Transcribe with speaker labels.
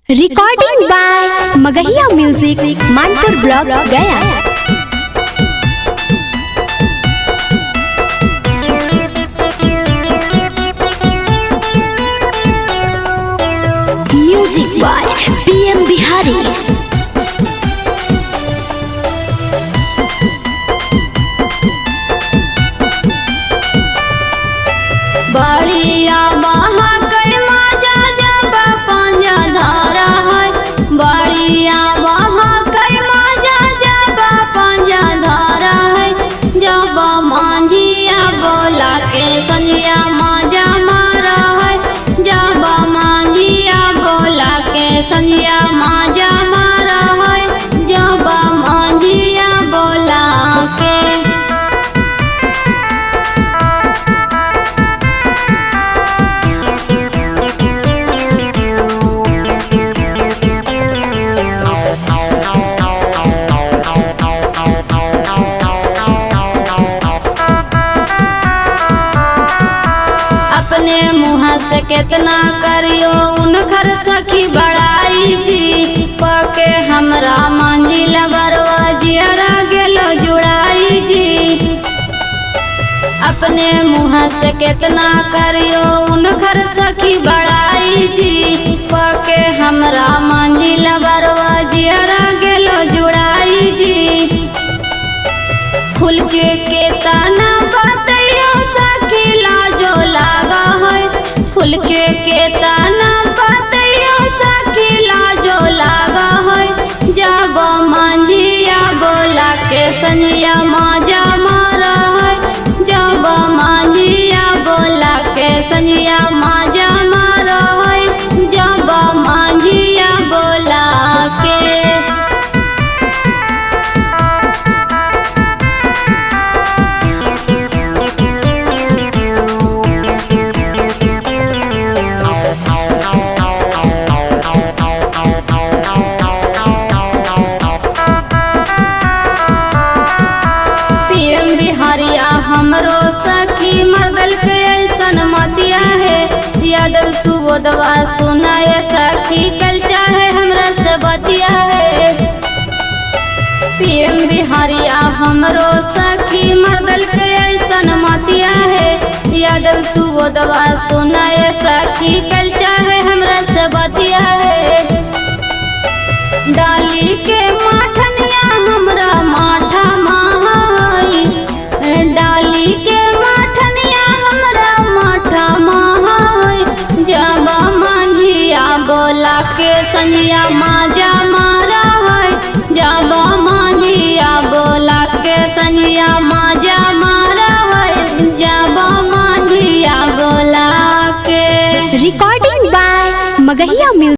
Speaker 1: Recording by Magahiya music Manpur block Gaya. Music by PM Bihari.
Speaker 2: बड़िया महाकल माजा जब पांजा धारा है, बड़िया महाकल माजा जब पांजा धारा है। जब मांझिया बोला के संजिया माजा मारा है, जब मांझिया बोला के संजिया माजा मारा है, जब मांझिया बोला के अपने मुँह से कितना करियो उनकर सखी बड़ाई जी। पके हमरा मांझी लगरवा जियरा गेलो जुड़ाई जी। अपने मुँह से कितना करियो उनकर सखी बड़ाई जी। पके हमरा मांझी लगरवा जियरा गेलो जुड़ाई जी। फूल के तना बतैयो सखी लाजो लागा है, फूल के तना बतैयो सखी लाजो लागा है। जब मांझिया बोला के संजिया माजा मारा है, जब मांझिया बोला के संजिया माजा मारा है, जब मांझिया बोला के बिहारिया हमरो सखी मर्दल के ऐसन मतिया है। यादव सुबोधवा सुनाए सखी कल चाहे हमरा से बतिया है। पीएम बिहारिया हमरो सखी मर्दल के ऐसन मतिया है। यादव सुबोधवा सुनाए सखी कल चाहे हमरा से बतिया है। डाली के माठनिया हमरा माठा माई, डाली के माठनिया हमरा माठा माई। जब मांझिया बोला के संजिया माजा मारा है, जब मांझिया बोला के संजिया माजा मारा है, जब मांझिया बोला के।
Speaker 1: Recording by Magahiya music.